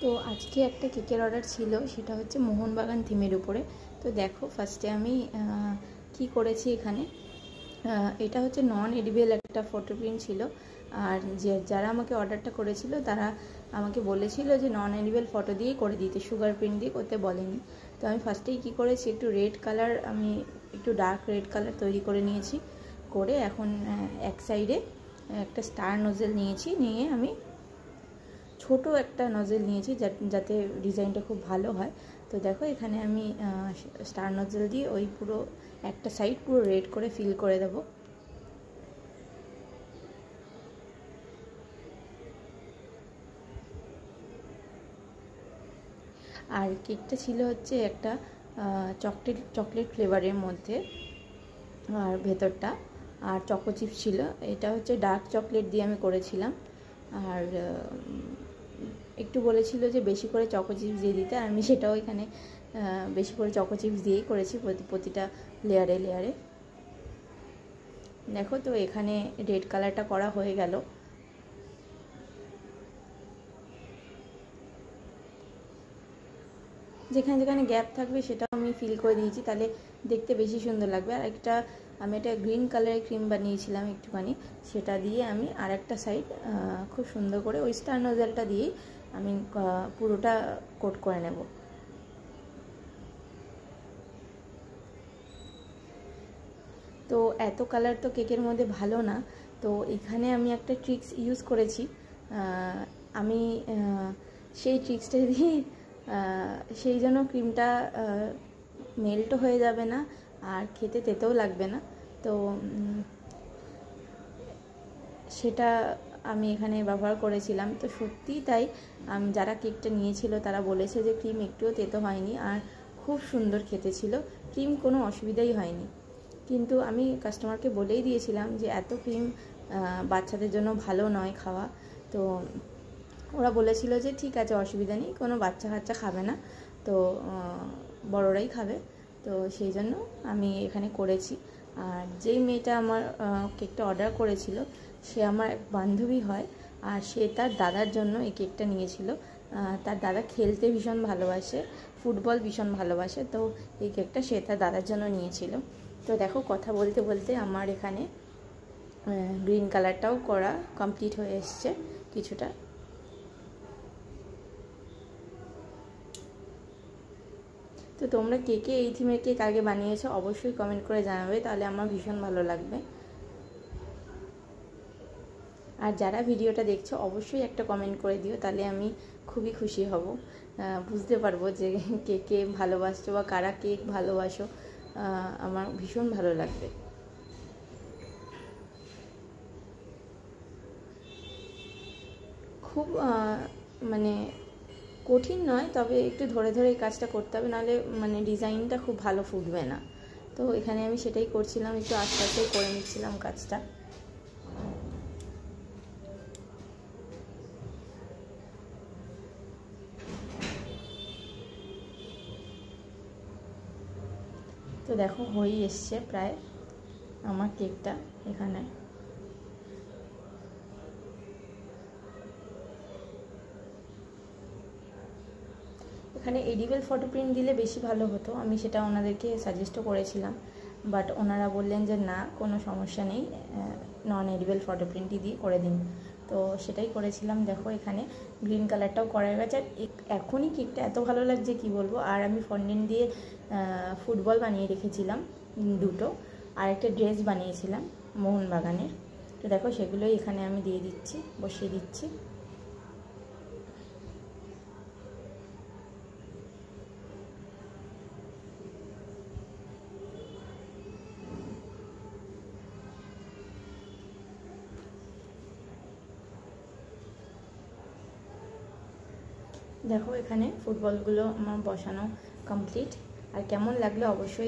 তো আজকে একটা কেকের অর্ডার ছিল, সেটা হচ্ছে মোহনবাগান থিমের উপরে। তো দেখো ফার্স্টে আমি কি করেছি এখানে। এটা হচ্ছে নন এডিবল একটা ফটো প্রিন্ট ছিল, আর যারা আমাকে অর্ডারটা করেছিল তারা আমাকে বলেছিল যে নন এডিবল ফটো দিয়েই করে দিতে, সুগার প্রিন্ট দিয়ে করতে বলেনি। তো আমি ফার্স্টেই কী করেছি, একটু রেড কালার, আমি একটু ডার্ক রেড কালার তৈরি করে নিয়েছি। করে এখন এক সাইডে একটা স্টার নোজেল নিয়েছি, নিয়ে আমি ছোট একটা নজেল নিয়েছি যাতে ডিজাইনটা খুব ভালো হয়। তো দেখো এখানে আমি স্টার নজেল দিয়ে ওই পুরো একটা সাইড পুরো রেড করে ফিল করে দেব। আর কেকটা ছিল হচ্ছে একটা চকলেট ফ্লেভারের মধ্যে, আর ভেতরটা আর চকো চিপস ছিল। এটা হচ্ছে ডার্ক চকলেট দিয়ে আমি করেছিলাম, আর একটু বলেছিল যে বেশি করে চকো চিপস দিয়ে দিতে, আমি সেটাও এখানে বেশি করে চকো চিপস দিয়েই করেছি প্রতিটা লেয়ারে লেয়ারে। দেখো তো এখানে রেড কালারটা করা হয়ে গেল। যেখানে যেখানে গ্যাপ থাকবে সেটাও আমি ফিল করে দিয়েছি, তাহলে দেখতে বেশি সুন্দর লাগবে। আর আমি একটা গ্রিন কালারের ক্রিম বানিয়েছিলাম একটুখানি, সেটা দিয়ে আমি আর একটা সাইড খুব সুন্দর করে ওই স্টার নোজেলটা দিয়েই আমি পুরোটা কোট করে নেব। তো এত কালার তো কেকের মধ্যে ভালো না, তো এখানে আমি একটা ট্রিক্স ইউজ করেছি। আমি সেই ট্রিক্সটা দিয়ে সেই জন্য ক্রিমটা মেল্টও হয়ে যাবে না আর খেতে তেতেও লাগবে না। তো সেটা আমি এখানে ব্যবহার করেছিলাম। তো সত্যিই তাই, যারা কেকটা নিয়েছিল তারা বলেছে যে ক্রিম একটুও তেতো হয়নি আর খুব সুন্দর খেতে ছিল, ক্রিম কোনো অসুবিধাই হয়নি। কিন্তু আমি কাস্টমারকে বলেই দিয়েছিলাম যে এত ক্রিম বাচ্চাদের জন্য ভালো নয় খাওয়া। তো ওরা বলেছিল যে ঠিক আছে, অসুবিধা নেই, কোনো বাচ্চা কাচ্চা খাবে না, তো বড়রাই খাবে। তো সেই জন্য আমি এখানে করেছি। আর যেই মেয়েটা আমার কেকটা অর্ডার করেছিল সে আমার এক বান্ধবী হয়, আর সে তার দাদার জন্য এই কেকটা নিয়েছিল। তার দাদা খেলতে ভীষণ ভালোবাসে, ফুটবল ভীষণ ভালোবাসে, তো এই কেকটা সে তার দাদার জন্য নিয়েছিল। তো দেখো কথা বলতে বলতে আমার এখানে গ্রিন কালারটাও করা কমপ্লিট হয়ে এসছে কিছুটা। তো তোমরা কে কে এই থিমের কেক আগে বানিয়েছো অবশ্যই কমেন্ট করে জানাবে, তাহলে আমার ভীষণ ভালো লাগবে। আর যারা ভিডিওটা দেখছো অবশ্যই একটা কমেন্ট করে দিও, তাহলে আমি খুবই খুশি হব, বুঝতে পারবো যে কে কে ভালোবাসছো বা কারা কেক ভালোবাসো, আমার ভীষণ ভালো লাগবে। খুব মানে কঠিন নয়, তবে একটু ধরে ধরে এই কাজটা করতে হবে, নাহলে মানে ডিজাইনটা খুব ভালো ফুটবে না। তো এখানে আমি সেটাই করছিলাম, একটু আস্তে আস্তে করে নিচ্ছিলাম কাজটা। তো দেখো হয়েই এসছে প্রায় আমার কেকটা। এখানে এডিবল ফটো প্রিন্ট দিলে বেশি ভালো হতো, আমি সেটা ওনাদেরকে সাজেস্টও করেছিলাম, বাট ওনারা বললেন যে না, কোনো সমস্যা নেই, নন এডিবল ফটো প্রিন্টই দিয়ে করে দিন। তো সেটাই করেছিলাম। দেখো এখানে গ্রিন কালারটাও করা হয়ে গেছে, আর এখনই কেকটা এত ভালো লাগছে কি বলবো। আর আমি ফন্ডেন্ট দিয়ে ফুটবল বানিয়ে রেখেছিলাম দুটো, আর একটা ড্রেস বানিয়েছিলাম মোহনবাগানের। তো দেখো সেগুলোই এখানে আমি দিয়ে দিচ্ছি, বসিয়ে দিচ্ছি। দেখো এখানে ফুটবলগুলো আমার বসানো কমপ্লিট, আর কেমন লাগলো অবশ্যই